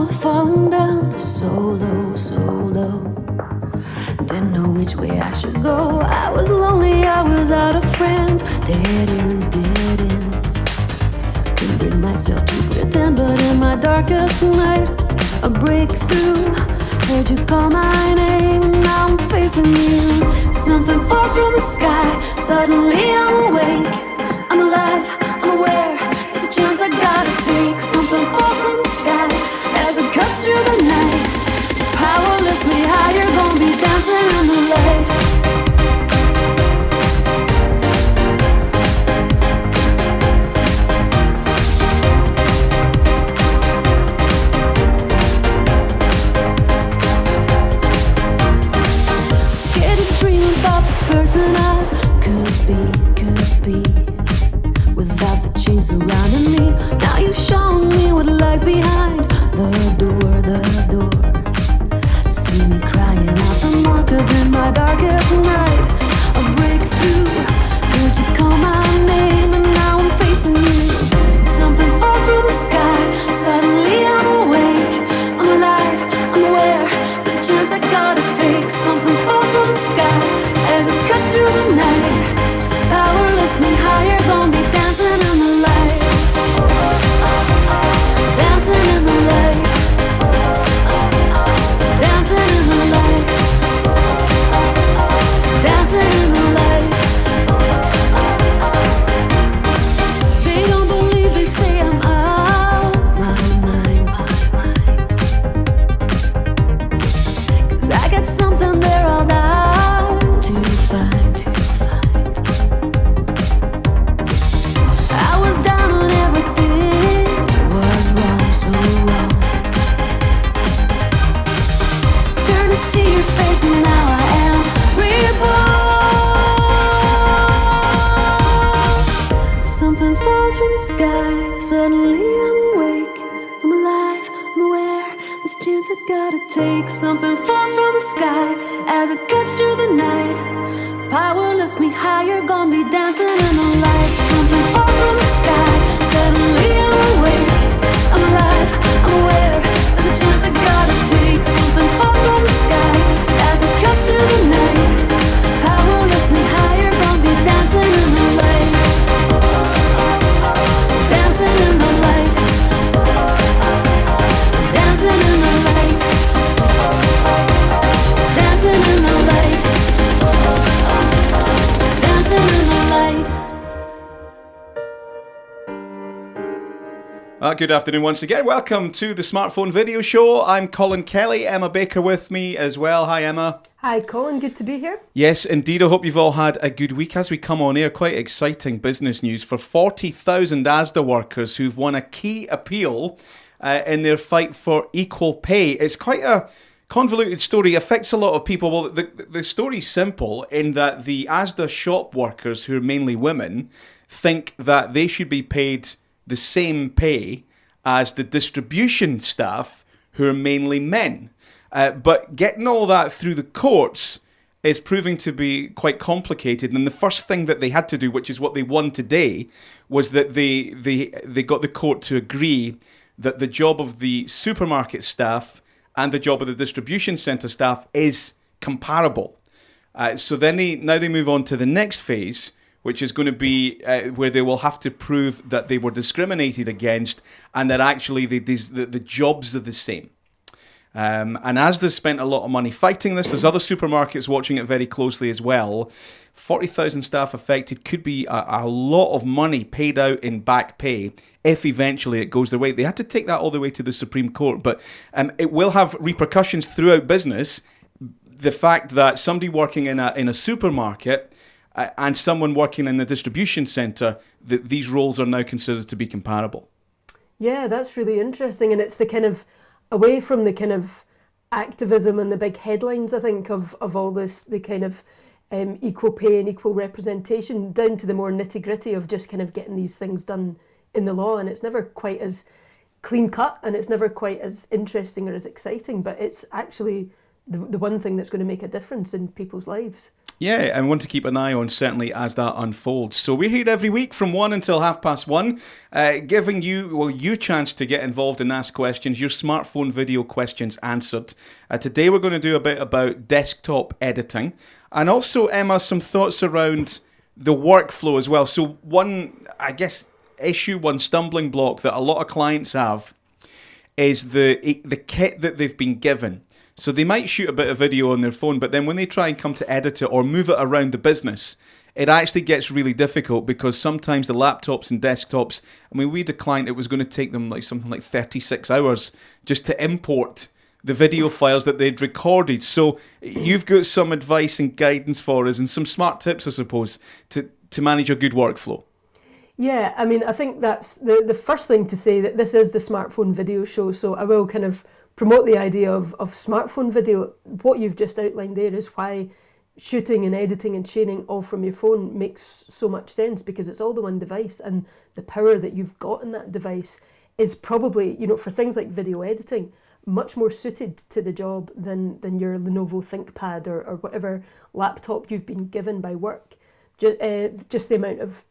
was falling down so low, so low. Didn't know which way I should go. I was lonely, I was out of friends. Dead ends, dead ends. Couldn't bring myself to pretend, but in my darkest night, a breakthrough. Heard you call my name, and now I'm facing you. Something falls from the sky, suddenly I'm awake. I'm alive, I'm aware, there's a chance I gotta take. Something falls from the sky as it cuts through the night. Power lifts me higher, gonna be dancing in the light. Scared to dream about the person I could be. Without the chains surrounding me, now you've shown me what lies behind the door, the door. See me crying out for more, 'cause in my darkest night, a breakthrough. Heard you call my name, and now I'm facing you. Something falls from the sky, suddenly I'm awake. I'm alive, I'm aware, there's a chance I gotta take. Something falls from the sky as it cuts through the night. Power lifts me higher, gonna be dancing in the light. Dancing in the light. Dancing in the light. Dancing in the light. They don't believe, they say I'm out my mind. 'Cause I got something they're all out to find. I was down on everything, was wrong, so wrong. Turn to see your face, and now I am reborn. Something falls from the sky, suddenly I'm awake. I'm alive, I'm aware, there's a chance I gotta take. Something falls from the sky as it cuts through the night. Power lifts me higher, gonna be dancing in the light. Something falls from the sky, suddenly I'm awake. I'm alive, I'm aware, there's a chance I gotta take. Something falls from the sky as it cuts through the night. Power lifts me higher, gonna be dancing in the light. Dancing in the light. Dancing in the light. Dancing in the light. Dancing in the light. Good afternoon once again. Welcome to the Smartphone Video Show. I'm Colin Kelly. Emma Baker with me as well. Hi, Emma. Hi, Colin. Good to be here. Yes, indeed. I hope you've all had a good week. As we come on air, quite exciting business news for 40,000 Asda workers who've won a key appeal in their fight for equal pay. It's quite a convoluted story. It affects a lot of people. Well, the story's simple in that the Asda shop workers, who are mainly women, think that they should be paid the same pay as the distribution staff, who are mainly men. But getting all that through the courts is proving to be quite complicated. And the first thing that they had to do, which is what they won today, was that they got the court to agree that the job of the supermarket staff and the job of the distribution centre staff is comparable. So then they move on to the next phase, which is going to be where they will have to prove that they were discriminated against and that actually the jobs are the same. And Asda spent a lot of money fighting this. There's other supermarkets watching it very closely as well. 40,000 staff affected could be a lot of money paid out in back pay if eventually it goes their way. They had to take that all the way to the Supreme Court, but it will have repercussions throughout business. The fact that somebody working in a supermarket and someone working in the distribution centre, these roles are now considered to be comparable. Yeah, that's really interesting. And it's the kind of, away from the kind of activism and the big headlines, I think, of all this, the kind of equal pay and equal representation, down to the more nitty gritty of just kind of getting these things done in the law. And it's never quite as clean cut and it's never quite as interesting or as exciting, but it's actually the one thing that's going to make a difference in people's lives. Yeah, and want to keep an eye on certainly as that unfolds. So we're here every week from 1 until 1:30, giving you chance to get involved and ask questions, your smartphone video questions answered. Today we're going to do a bit about desktop editing, and also, Emma, some thoughts around the workflow as well. So one stumbling block that a lot of clients have is the kit that they've been given. So they might shoot a bit of video on their phone, but then when they try and come to edit it or move it around the business, it actually gets really difficult because sometimes the laptops and desktops, I mean, we had a client, it was going to take them something like 36 hours just to import the video files that they'd recorded. So you've got some advice and guidance for us and some smart tips, I suppose, to manage a good workflow. Yeah, I mean, I think that's the first thing to say, that this is the smartphone video show, so I will kind of promote the idea of smartphone video. What you've just outlined there is why shooting and editing and sharing all from your phone makes so much sense, because it's all the one device, and the power that you've got in that device is probably, for things like video editing, much more suited to the job than your Lenovo ThinkPad or whatever laptop you've been given by work. Just the amount of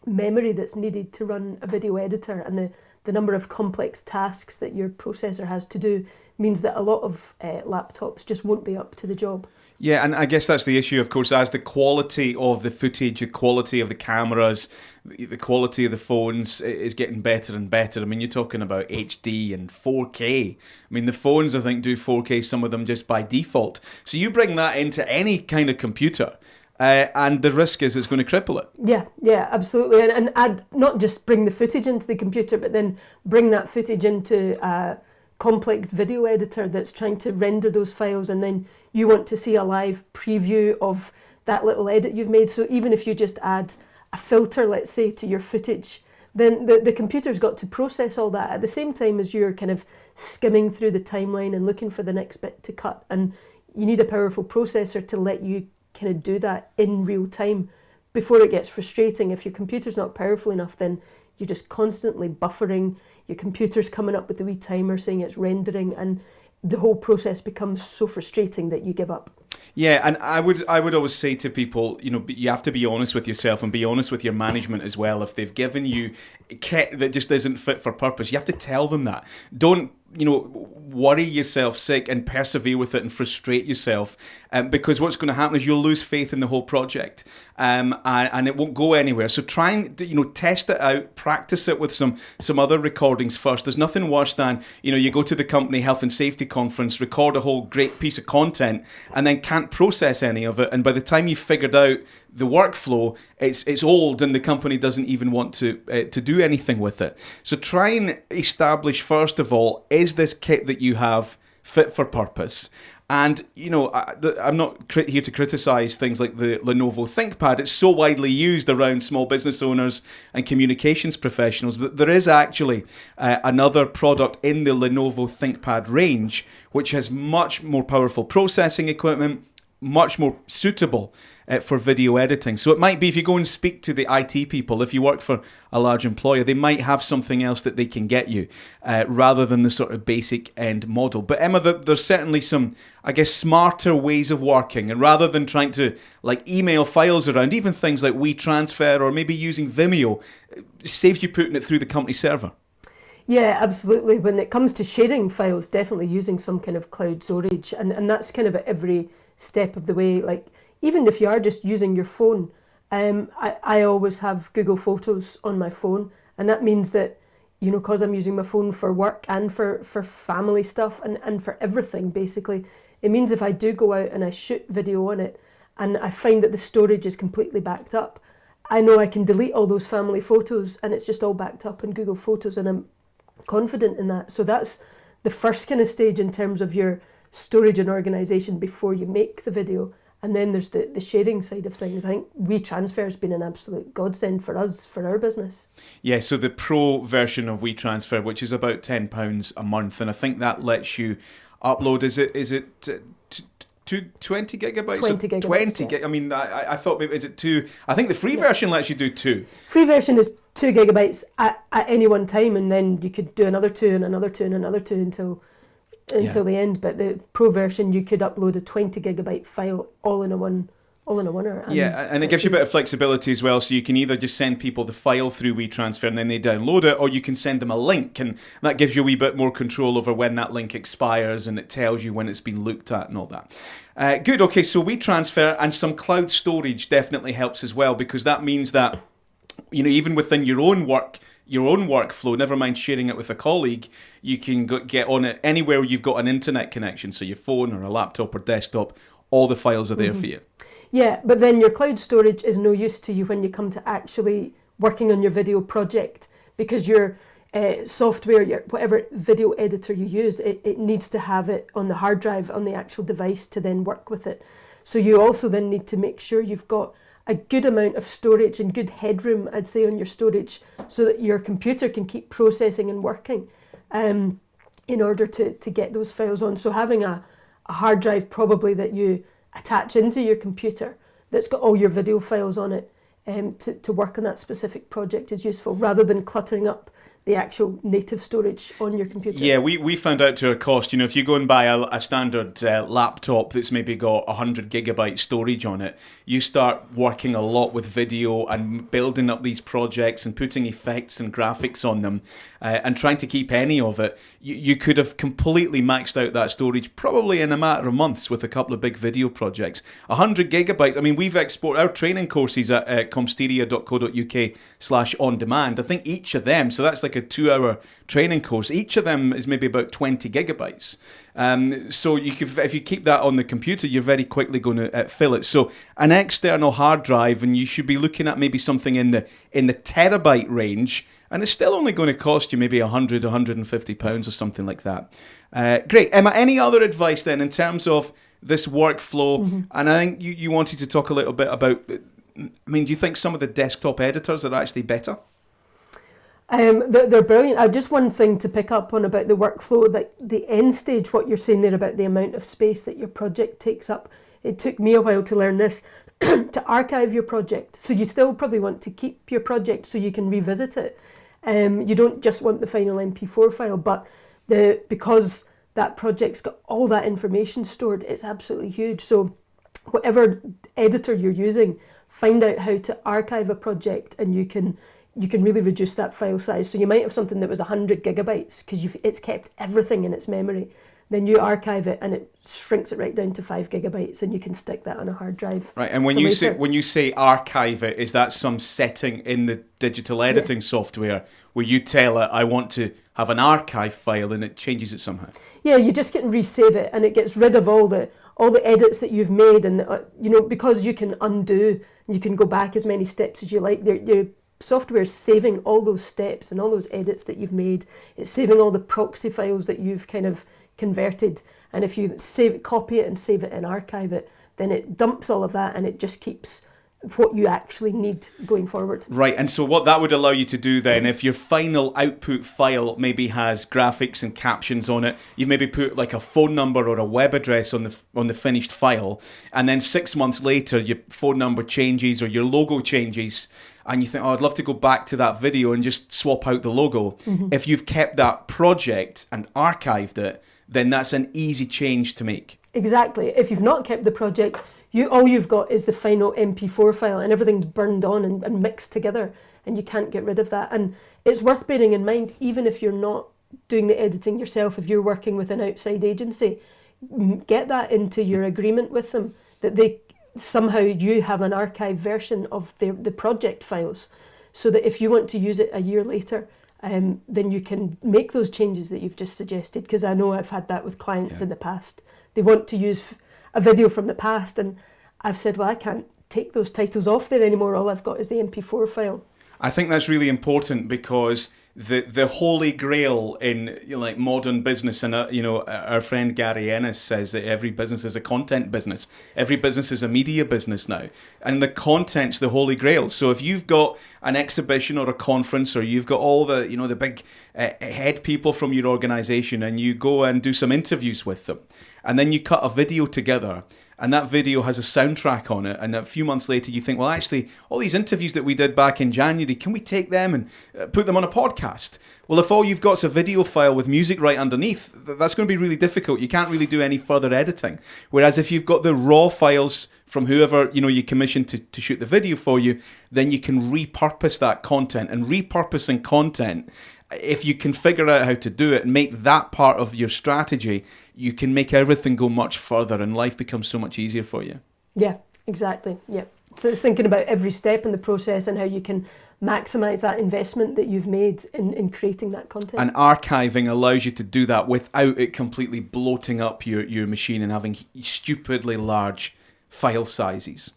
memory that's needed to run a video editor and the number of complex tasks that your processor has to do means that a lot of laptops just won't be up to the job. Yeah, and I guess that's the issue, of course, as the quality of the footage, the quality of the cameras, the quality of the phones is getting better and better. I mean, you're talking about HD and 4K. I mean, the phones, I think, do 4K, some of them just by default. So you bring that into any kind of computer, and the risk is it's going to cripple it. Yeah, absolutely. And add, not just bring the footage into the computer, but then bring that footage into a complex video editor that's trying to render those files, and then you want to see a live preview of that little edit you've made. So even if you just add a filter, let's say, to your footage, then the computer's got to process all that at the same time as you're kind of skimming through the timeline and looking for the next bit to cut. And you need a powerful processor to let you kind of do that in real time before it gets frustrating. If your computer's not powerful enough, then you're just constantly buffering, your computer's coming up with the wee timer saying it's rendering, and the whole process becomes so frustrating that you give up. Yeah, and I would always say to people, you have to be honest with yourself and be honest with your management as well. If they've given you kit that just isn't fit for purpose, you have to tell them that. Don't worry yourself sick and persevere with it and frustrate yourself, because what's going to happen is you'll lose faith in the whole project, and it won't go anywhere. So try and test it out, practice it with some other recordings first. There's nothing worse than you go to the company health and safety conference, record a whole great piece of content, and then can't process any of it. And by the time you've figured out the workflow, it's old, and the company doesn't even want to do anything with it. So try and establish, first of all, is this kit that you have fit for purpose? And, I'm not here to criticize things like the Lenovo ThinkPad. It's so widely used around small business owners and communications professionals, but there is actually another product in the Lenovo ThinkPad range which has much more powerful processing equipment, much more suitable for video editing. So it might be, if you go and speak to the IT people, if you work for a large employer, they might have something else that they can get you, rather than the sort of basic end model. But Emma, there's certainly some, I guess, smarter ways of working, and rather than trying to email files around, even things like WeTransfer or maybe using Vimeo, it saves you putting it through the company server. Yeah, absolutely. When it comes to sharing files, definitely using some kind of cloud storage, and that's kind of at every step of the way. Even if you are just using your phone, I always have Google Photos on my phone, and that means that, because I'm using my phone for work and for family stuff and for everything, basically, it means if I do go out and I shoot video on it and I find that the storage is completely backed up, I know I can delete all those family photos and it's just all backed up in Google Photos, and I'm confident in that. So that's the first kind of stage in terms of your storage and organisation before you make the video. And then there's the sharing side of things. I think WeTransfer has been an absolute godsend for us, for our business. Yeah, so the pro version of WeTransfer, which is about £10 a month, and I think that lets you upload, is it 20 gigabytes? 20 gigabytes, 20 yeah. I mean, I thought maybe, is it 2? I think the free version lets you do 2. Free version is 2 gigabytes at any one time, and then you could do another 2 and another 2 and another 2 until the end. But the pro version, you could upload a 20 gigabyte file all in a one all in a winner. Yeah, and it gives you a bit of flexibility as well, so you can either just send people the file through WeTransfer and then they download it, or you can send them a link, and that gives you a wee bit more control over when that link expires, and it tells you when it's been looked at and all that. Good, okay, so WeTransfer and some cloud storage definitely helps as well, because that means that, you know, even within your own workflow, never mind sharing it with a colleague, you can get on it anywhere you've got an internet connection, so your phone or a laptop or desktop, all the files are there for you. Yeah, but then your cloud storage is no use to you when you come to actually working on your video project, because your software, your whatever video editor you use, it needs to have it on the hard drive on the actual device to then work with it. So you also then need to make sure you've got a good amount of storage and good headroom, I'd say, on your storage, so that your computer can keep processing and working in order to get those files on. So having a hard drive probably that you attach into your computer that's got all your video files on it to work on that specific project is useful, rather than cluttering up the actual native storage on your computer. Yeah, we found out to our cost, you know, if you go and buy a standard laptop that's maybe got 100 gigabyte storage on it, you start working a lot with video and building up these projects and putting effects and graphics on them and trying to keep any of it. You could have completely maxed out that storage probably in a matter of months with a couple of big video projects. 100 gigabytes, I mean, we've exported our training courses at comsteria.co.uk/on-demand. I think each of them, so that's like a 2-hour training course, each of them is maybe about 20 gigabytes. So you could, if you keep that on the computer, you're very quickly going to fill it. So an external hard drive, and you should be looking at maybe something in the terabyte range, and it's still only going to cost you maybe £100-150 or something like that. Great. Emma, any other advice then in terms of this workflow? Mm-hmm. And I think you wanted to talk a little bit about, I mean, do you think some of the desktop editors are actually better? They're brilliant. Just one thing to pick up on about the workflow, like the end stage, what you're saying there about the amount of space that your project takes up. It took me a while to learn this, to archive your project. So you still probably want to keep your project so you can revisit it. You don't just want the final MP4 file, but because that project's got all that information stored, it's absolutely huge. So whatever editor you're using, find out how to archive a project, and you can really reduce that file size. So you might have something that was 100 gigabytes because it's kept everything in its memory. Then you archive it and it shrinks it right down to 5 gigabytes, and you can stick that on a hard drive. Right, and when you say archive it, is that some setting in the digital editing software where you tell it, I want to have an archive file, and it changes it somehow? Yeah, you just can resave it, and it gets rid of all the edits that you've made, and because you can undo, you can go back as many steps as you like. Your software is saving all those steps and all those edits that you've made. It's saving all the proxy files that you've kind of converted, and if you copy it and save it and archive it, then it dumps all of that, and it just keeps what you actually need going forward. Right, and so what that would allow you to do then, if your final output file maybe has graphics and captions on it, you've maybe put like a phone number or a web address on the finished file, and then 6 months later your phone number changes or your logo changes, and you think, I'd love to go back to that video and just swap out the logo. Mm-hmm. If you've kept that project and archived it, then that's an easy change to make. Exactly. If you've not kept the project, all you've got is the final MP4 file, and everything's burned on and mixed together, and you can't get rid of that. And it's worth bearing in mind, even if you're not doing the editing yourself, if you're working with an outside agency, get that into your agreement with them, that somehow you have an archived version of the project files, so that if you want to use it a year later, then you can make those changes that you've just suggested. Because I know I've had that with clients in the past. They want to use a video from the past, and I've said, well, I can't take those titles off there anymore. All I've got is the MP4 file. I think that's really important, because the holy grail in like modern business, and our friend Gary Ennis says that every business is a content business, every business is a media business now, and the content's the holy grail. So if you've got an exhibition or a conference, or you've got all the the big head people from your organization, and you go and do some interviews with them, and then you cut a video together, and that video has a soundtrack on it, and a few months later you think, well, actually, all these interviews that we did back in January, can we take them and put them on a podcast? Well, if all you've got is a video file with music right underneath, that's going to be really difficult. You can't really do any further editing. Whereas if you've got the raw files from whoever you commissioned to shoot the video for you, then you can repurpose that content. And repurposing content, if you can figure out how to do it and make that part of your strategy, you can make everything go much further and life becomes so much easier for you. Yeah, exactly. Yeah. So it's thinking about every step in the process and how you can maximise that investment that you've made in creating that content. And archiving allows you to do that without it completely bloating up your machine and having stupidly large file sizes.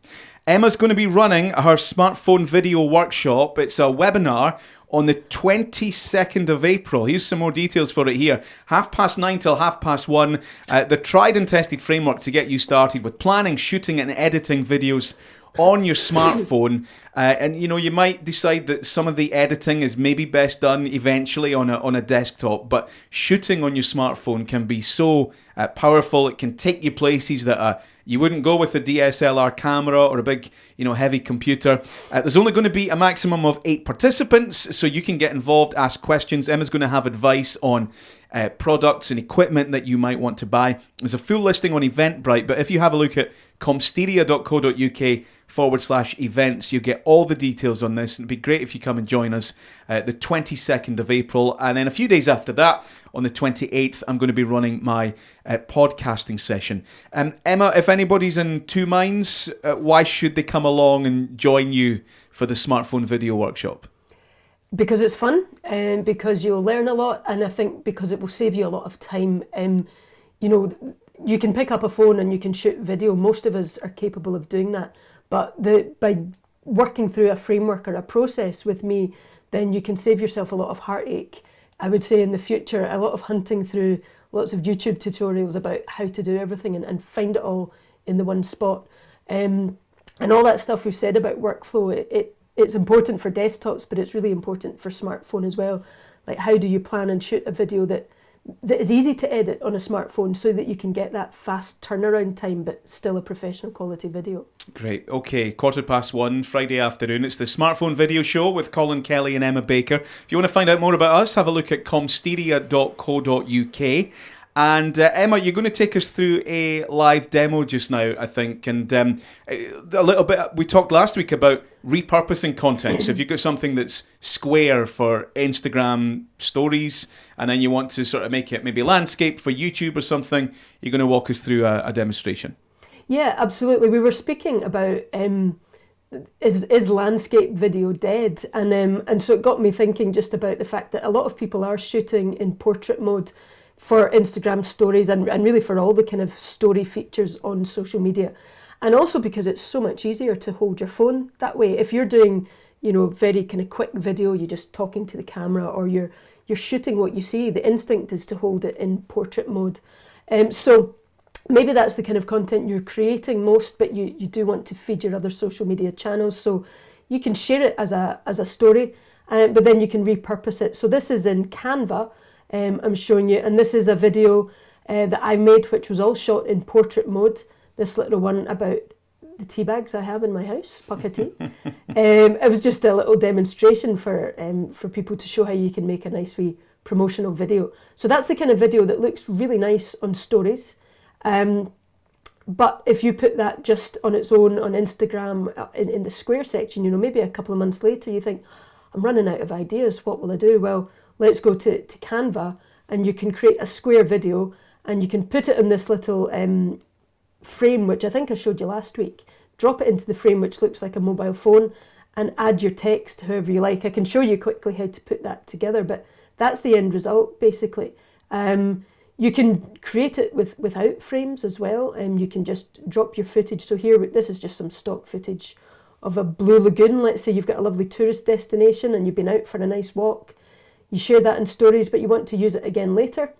Emma's going to be running her smartphone video workshop. It's a webinar on the 22nd of April. Here's some more details for it here. 9:30 till 1:30. The tried and tested framework to get you started with planning, shooting and editing videos on your smartphone. And you might decide that some of the editing is maybe best done eventually on a desktop, but shooting on your smartphone can be so powerful. It can take you places that you wouldn't go with a DSLR camera or a big, heavy computer. There's only going to be a maximum of 8 participants, so you can get involved, ask questions. Emma's going to have advice on products and equipment that you might want to buy. There's a full listing on Eventbrite, but if you have a look at comsteria.co.uk/events, you get all the details on this. It'd be great if you come and join us the 22nd of April. And then a few days after that, on the 28th, I'm going to be running my podcasting session. Emma, if anybody's in two minds, why should they come along and join you for the smartphone video workshop? Because it's fun, and because you'll learn a lot, and I think because it will save you a lot of time. You can pick up a phone and you can shoot video. Most of us are capable of doing that. But by working through a framework or a process with me, then you can save yourself a lot of heartache. I would say in the future, a lot of hunting through lots of YouTube tutorials about how to do everything and find it all in the one spot. And all that stuff we've said about workflow, it's important for desktops, but it's really important for smartphone as well. Like, how do you plan and shoot a video that is easy to edit on a smartphone so that you can get that fast turnaround time, but still a professional quality video? Great. Okay, 1:15, Friday afternoon. It's the Smartphone Video Show with Colin Kelly and Emma Baker. If you want to find out more about us, have a look at comsteria.co.uk. And Emma, you're going to take us through a live demo just now, I think. And a little bit, we talked last week about repurposing content. So if you've got something that's square for Instagram stories, and then you want to sort of make it maybe landscape for YouTube or something, you're going to walk us through a demonstration. Yeah, absolutely. We were speaking about is landscape video dead? And so it got me thinking just about the fact that a lot of people are shooting in portrait mode for Instagram stories and really for all the kind of story features on social media. And also because it's so much easier to hold your phone that way. If you're doing, very kind of quick video, you're just talking to the camera or you're shooting what you see, the instinct is to hold it in portrait mode. So maybe that's the kind of content you're creating most, but you do want to feed your other social media channels. So you can share it as a story, but then you can repurpose it. So this is in Canva. I'm showing you, and this is a video that I made, which was all shot in portrait mode. This little one about the tea bags I have in my house, Pucka tea. It was just a little demonstration for people to show how you can make a nice wee promotional video. So that's the kind of video that looks really nice on stories. But if you put that just on its own on Instagram in the square section, maybe a couple of months later, you think, I'm running out of ideas. What will I do? Well, let's go to Canva, and you can create a square video and you can put it in this little frame, which I think I showed you last week. Drop it into the frame, which looks like a mobile phone, and add your text however you like. I can show you quickly how to put that together, but that's the end result, basically. You can create it without frames as well, and you can just drop your footage. So here, this is just some stock footage of a blue lagoon. Let's say you've got a lovely tourist destination and you've been out for a nice walk. You share that in stories, but you want to use it again later.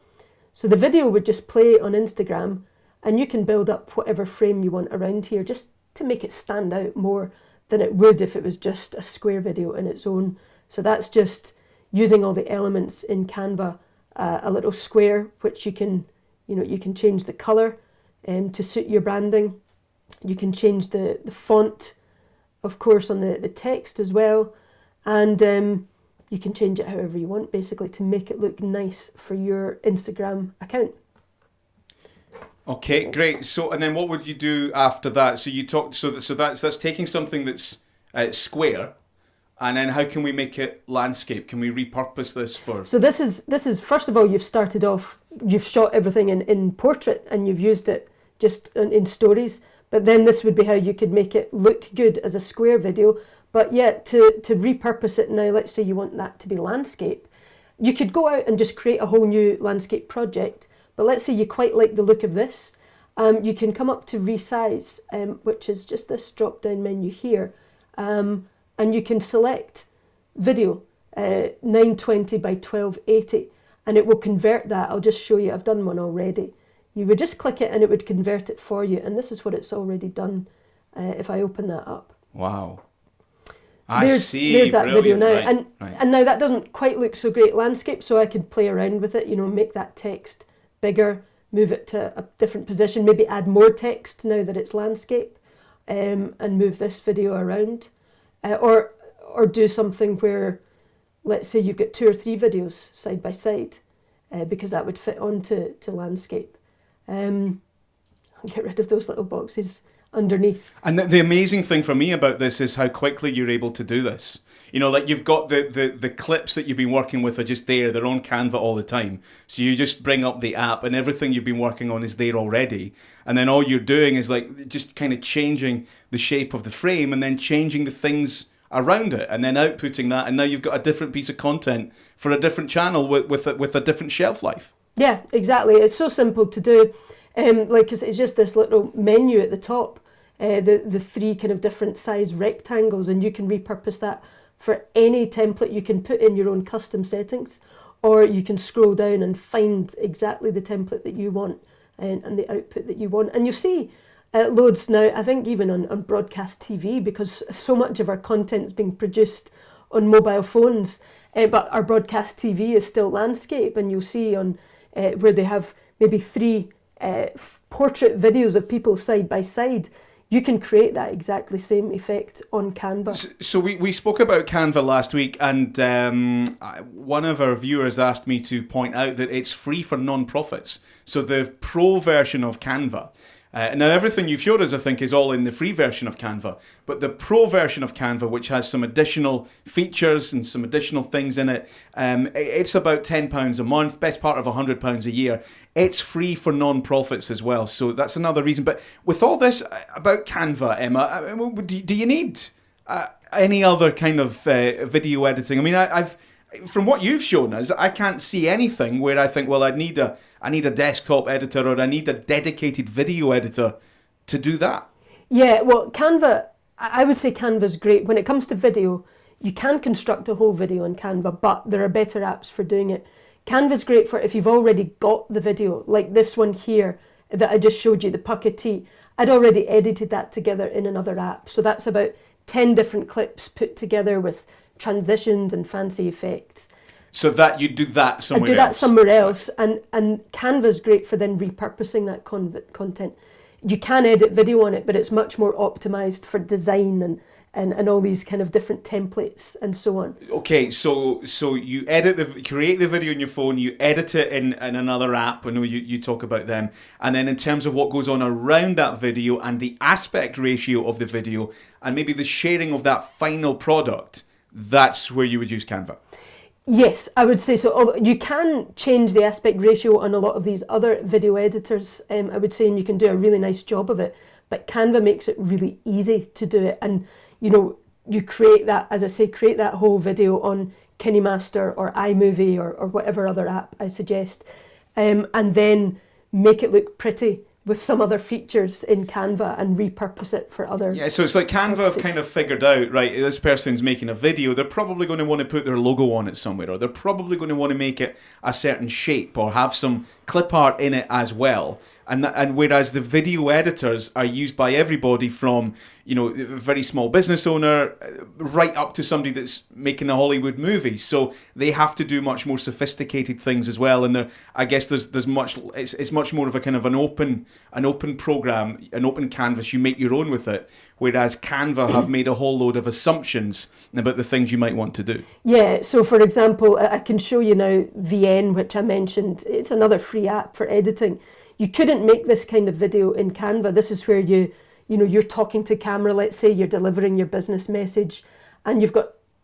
So the video would just play on Instagram, and you can build up whatever frame you want around here just to make it stand out more than it would if it was just a square video in its own. So that's just using all the elements in Canva, a little square, which you can change the color to suit your branding. You can change the font, of course, on the text as well. And you can change it however you want, basically, to make it look nice for your Instagram account. Okay, great. So, and then what would you do after that? So you talked. So that's taking something that's square, and then how can we make it landscape? Can we repurpose this for? So this is first of all, you've started off. You've shot everything in portrait, and you've used it just in stories. But then this would be how you could make it look good as a square video. But yeah, to repurpose it now, let's say you want that to be landscape, you could go out and just create a whole new landscape project. But let's say you quite like the look of this. You can come up to resize, which is just this drop down menu here. And you can select video, 920 by 1280, and it will convert that. I'll just show you, I've done one already. You would just click it and it would convert it for you. And this is what it's already done if I open that up. Wow. There's that video now. And now that doesn't quite look so great landscape, so I could play around with it, make that text bigger, move it to a different position, maybe add more text now that it's landscape, and move this video around. Or do something where, let's say you've got 2 or 3 videos side by side, because that would fit onto landscape. I'll get rid of those little boxes underneath. And the amazing thing for me about this is how quickly you're able to do this. Like you've got the clips that you've been working with are just there. They're on Canva all the time. So you just bring up the app and everything you've been working on is there already. And then all you're doing is like just kind of changing the shape of the frame and then changing the things around it and then outputting that. And now you've got a different piece of content for a different channel with a different shelf life. Yeah, exactly. It's so simple to do. It's just this little menu at the top, the 3 kind of different size rectangles, and you can repurpose that for any template. You can put in your own custom settings, or you can scroll down and find exactly the template that you want and the output that you want. And you see loads now, I think even on broadcast TV, because so much of our content is being produced on mobile phones, but our broadcast TV is still landscape, and you'll see on where they have maybe 3 portrait videos of people side by side. You can create that exactly same effect on Canva. So we spoke about Canva last week, and one of our viewers asked me to point out that it's free for non-profits. So the pro version of Canva. Now everything you've showed us, I think, is all in the free version of Canva. But the pro version of Canva, which has some additional features and some additional things in it, it's about £10 a month, best part of £100 a year. It's free for non-profits as well. So that's another reason. But with all this about Canva, Emma, do you need any other kind of video editing? I mean, I've from what you've shown us, I can't see anything where I think, well, I need a desktop editor or I need a dedicated video editor to do that. Yeah, well, Canva, I would say Canva's great. When it comes to video, you can construct a whole video in Canva, but there are better apps for doing it. Canva's great for if you've already got the video, like this one here that I just showed you, the Pucketee. I'd already edited that together in another app. So that's about 10 different clips put together with transitions and fancy effects. So that you do that somewhere else. I do that somewhere else, and Canva's great for then repurposing that content. You can edit video on it, but it's much more optimized for design and all these kind of different templates and so on. Okay, so you create the video on your phone, you edit it in another app. I know you talk about them, and then in terms of what goes on around that video and the aspect ratio of the video and maybe the sharing of that final product, that's where you would use Canva. Yes, I would say so. You can change the aspect ratio on a lot of these other video editors, I would say, and you can do a really nice job of it. But Canva makes it really easy to do it. And, you create that, as I say, create that whole video on KineMaster or iMovie or whatever other app I suggest, and then make it look pretty with some other features in Canva and repurpose it for other. Yeah, so it's like Canva purposes. have kind of figured out, right, this person's making a video, they're probably going to want to put their logo on it somewhere, or they're probably going to want to make it a certain shape or have some clip art in it as well. and whereas the video editors are used by everybody from, you know, a very small business owner right up to somebody that's making a Hollywood movie. So they have to do much more sophisticated things as well. And I guess there's much, it's much more of a kind of an open program, an open canvas. You make your own with it. Whereas Canva have made a whole load of assumptions about the things you might want to do. Yeah, so for example, I can show you now VN, which I mentioned. It's another free app for editing. You couldn't make this kind of video in Canva. This is where you're talking to camera, let's say you're delivering your business message, and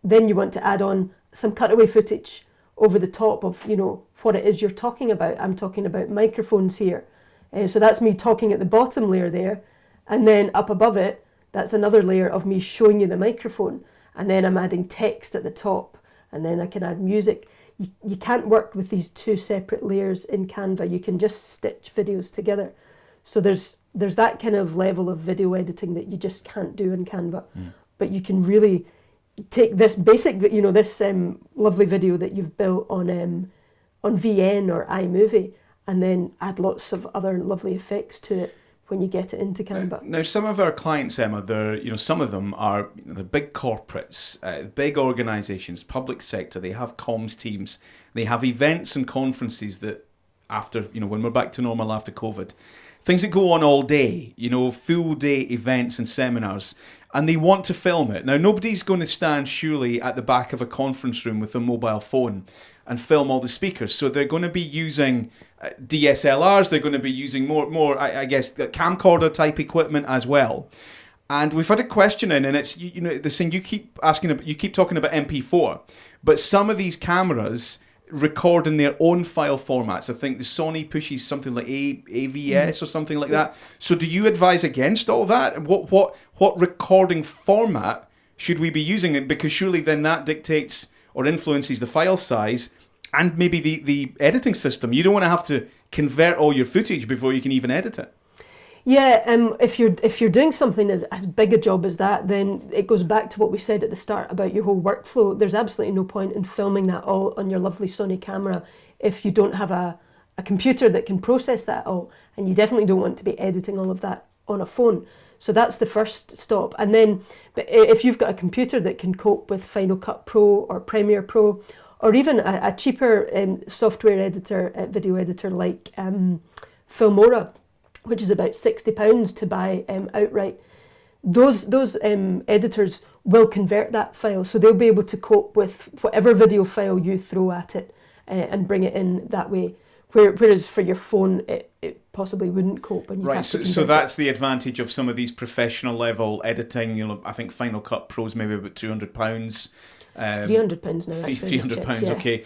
then you want to add on some cutaway footage over the top of, you know, what it is you're talking about. I'm talking about microphones here. So that's me talking at the bottom layer there, and then up above it, that's another layer of me showing you the microphone, and then I'm adding text at the top, and then I can add music. You can't work with these two separate layers in Canva. You can just stitch videos together. So there's that kind of level of video editing that you just can't do in Canva. But you can really take this basic, you know, this lovely video that you've built on VN or iMovie, and then add lots of other lovely effects to it when you get it into Canva. Now, some of our clients, Emma, some of them are the big corporates, big organisations, public sector. They have comms teams. They have events and conferences that after, you know, when we're back to normal after COVID, things that go on all day, you know, full day events and seminars, and they want to film it. Now, nobody's going to stand surely at the back of a conference room with a mobile phone and film all the speakers. So they're going to be using DSLRs. They're going to be using more, I guess, camcorder type equipment as well. And we've had a question in, and it's, you know, the thing you keep talking about MP4, but some of these cameras record in their own file formats. I think the Sony pushes something like AVS or something like that. So do you advise against all that? What recording format should we be using? Because surely then that dictates or influences the file size and maybe the editing system. You don't want to have to convert all your footage before you can even edit it. Yeah, if you're doing something as big a job as that, then it goes back to what we said at the start about your whole workflow. There's absolutely no point in filming that all on your lovely Sony camera if you don't have a computer that can process that all, and you definitely don't want to be editing all of that on a phone. So that's the first stop. And then but if you've got a computer that can cope with Final Cut Pro or Premiere Pro, or even a cheaper software editor, video editor like Filmora, which is about £60 to buy outright, those editors will convert that file. So they'll be able to cope with whatever video file you throw at it and bring it in that way. Whereas for your phone, it possibly wouldn't cope. And right, so that's the advantage of some of these professional level editing. You know, I think Final Cut Pro is maybe about £200. It's £300 now. £300, yeah. Okay.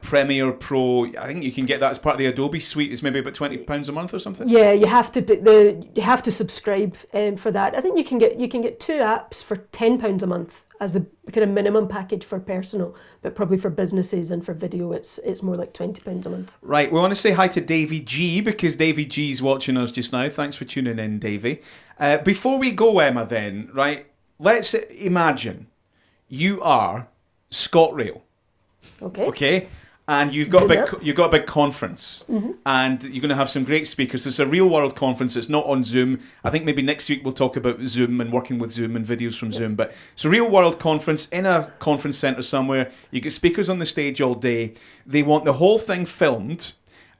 Premiere Pro, I think you can get that as part of the Adobe suite. It's maybe about £20 a month or something. Yeah, you have to subscribe for that. I think you can get two apps for £10 a month as the kind of minimum package for personal, but probably for businesses and for video, it's more like £20 a month. Right, we want to say hi to Davey G because Davey G is watching us just now. Thanks for tuning in, Davey. Before we go, Emma, then, right? Let's imagine you are ScotRail. Okay. And you've got a big conference, and you're going to have some great speakers. It's a real world conference. It's not on Zoom. I think maybe next week we'll talk about Zoom and working with Zoom and videos from Zoom. But it's a real world conference in a conference centre somewhere. You get speakers on the stage all day. They want the whole thing filmed,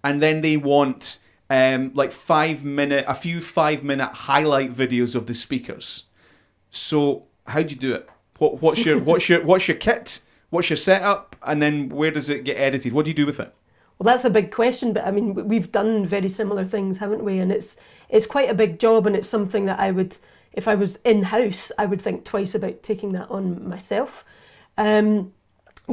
and then they want like 5-minute highlight videos of the speakers. So how do you do it? What's your kit? What's your setup, and then where does it get edited? What do you do with it? Well, that's a big question, but I mean, we've done very similar things, haven't we? And it's quite a big job, and it's something that I would, if I was in-house, I would think twice about taking that on myself. You'd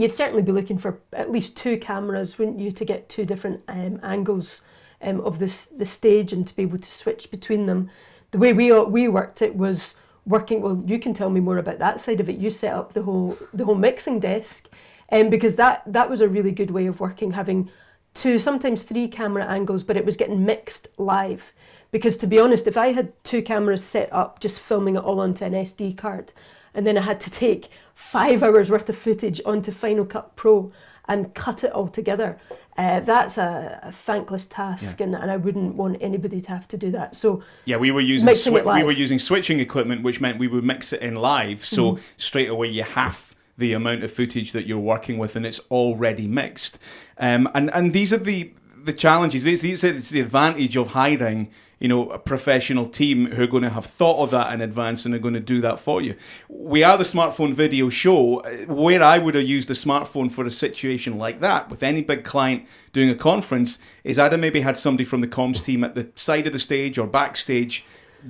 certainly be looking for at least two cameras, wouldn't you, to get two different angles of the stage and to be able to switch between them. The way we worked it was working, well, you can tell me more about that side of it. You set up the whole mixing desk, because that was a really good way of working, having two, sometimes three camera angles, but it was getting mixed live. Because to be honest, if I had two cameras set up, just filming it all onto an SD card, and then I had to take 5 hours worth of footage onto Final Cut Pro and cut it all together, That's a thankless task, and I wouldn't want anybody to have to do that. So yeah, we were using mixing it live. we were using switching equipment, which meant we would mix it in live. So straight away you half the amount of footage that you're working with, and it's already mixed. And these are the challenges. These is the advantage of hiring, a professional team who are going to have thought of that in advance and are going to do that for you. We are the Smartphone Video Show. Where I would have used the smartphone for a situation like that with any big client doing a conference is I'd have maybe had somebody from the comms team at the side of the stage or backstage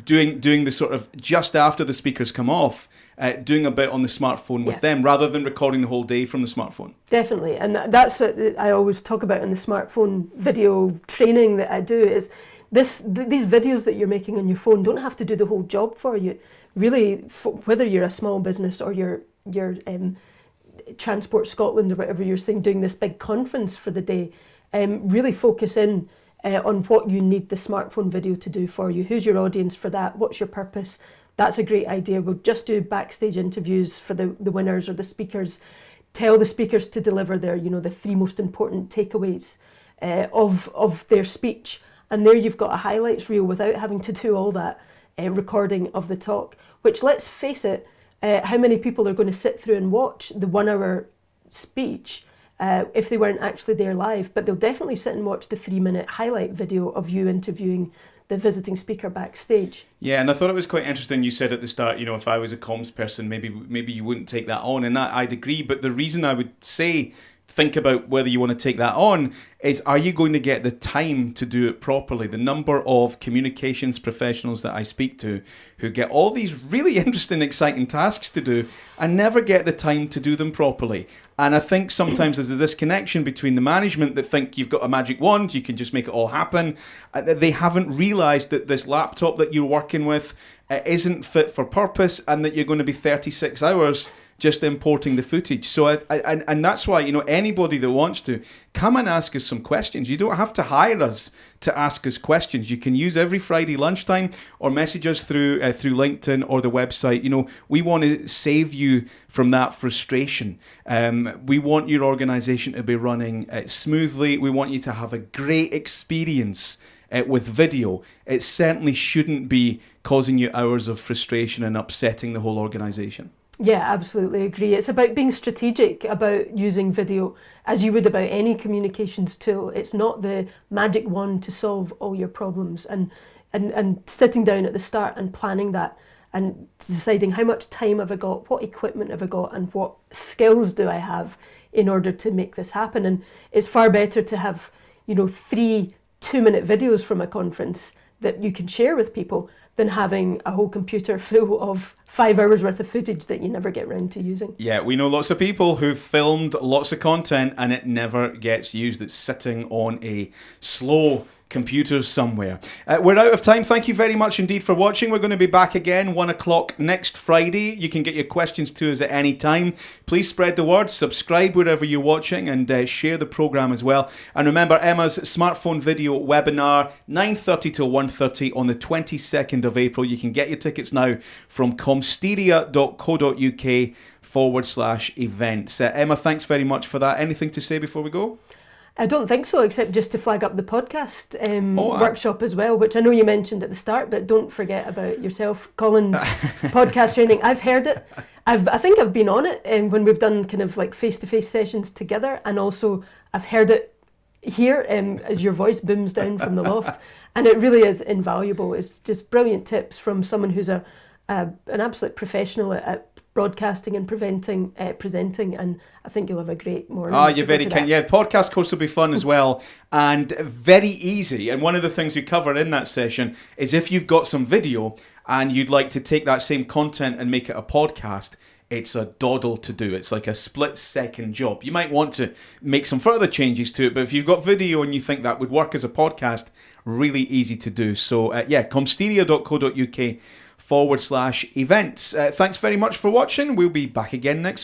doing the sort of just after the speakers come off, doing a bit on the smartphone with them rather than recording the whole day from the smartphone. Definitely, and that's what I always talk about in the smartphone video training that I do is these videos that you're making on your phone don't have to do the whole job for you. Really, whether you're a small business or you're Transport Scotland or whatever you're saying, doing this big conference for the day, really focus in on what you need the smartphone video to do for you. Who's your audience for that? What's your purpose? That's a great idea. We'll just do backstage interviews for the winners or the speakers. Tell the speakers to deliver their, the 3 most important takeaways of their speech. And there you've got a highlights reel without having to do all that recording of the talk, which, let's face it, how many people are going to sit through and watch the 1 hour speech if they weren't actually there live, but they'll definitely sit and watch the 3-minute highlight video of you interviewing the visiting speaker backstage. Yeah, and I thought it was quite interesting. You said at the start, if I was a comms person, maybe you wouldn't take that on, and that I'd agree. But the reason I would say think about whether you want to take that on is, are you going to get the time to do it properly? The number of communications professionals that I speak to who get all these really interesting, exciting tasks to do and never get the time to do them properly. And I think sometimes there's a disconnection between the management that think you've got a magic wand, you can just make it all happen. They haven't realised that this laptop that you're working with isn't fit for purpose, and that you're going to be 36 hours just importing the footage. So and that's why, anybody that wants to come and ask us some questions. You don't have to hire us to ask us questions. You can use every Friday lunchtime or message us through LinkedIn or the website. We want to save you from that frustration. We want your organisation to be running smoothly. We want you to have a great experience with video. It certainly shouldn't be causing you hours of frustration and upsetting the whole organisation. Yeah, absolutely agree. It's about being strategic about using video as you would about any communications tool. It's not the magic wand to solve all your problems, and sitting down at the start and planning that and deciding how much time have I got, what equipment have I got, and what skills do I have in order to make this happen. And it's far better to have 3 2-minute videos from a conference that you can share with people than having a whole computer full of 5 hours worth of footage that you never get round to using. Yeah, we know lots of people who've filmed lots of content and it never gets used. It's sitting on a slow computer somewhere. We're out of time. Thank you very much indeed for watching. We're going to be back again 1 o'clock next Friday. You can get your questions to us at any time. Please spread the word, subscribe wherever you're watching, and share the programme as well. And remember, Emma's smartphone video webinar, 9:30 till 1:30 on the 22nd of April. You can get your tickets now from comsteria.co.uk/events. Emma, thanks very much for that. Anything to say before we go? I don't think so, except just to flag up the podcast workshop as well, which I know you mentioned at the start, but don't forget about yourself, Colin's podcast training. I've heard it. I think I've been on it when we've done kind of like face-to-face sessions together, and also I've heard it here as your voice booms down from the loft, and it really is invaluable. It's just brilliant tips from someone who's an absolute professional at broadcasting and presenting, and I think you'll have a great morning. You're very kind. Yeah, podcast course will be fun as well, and very easy. And one of the things we cover in that session is if you've got some video and you'd like to take that same content and make it a podcast, it's a doddle to do. It's like a split-second job. You might want to make some further changes to it, but if you've got video and you think that would work as a podcast, really easy to do. So comsteria.co.uk/events. Thanks very much for watching. We'll be back again next week.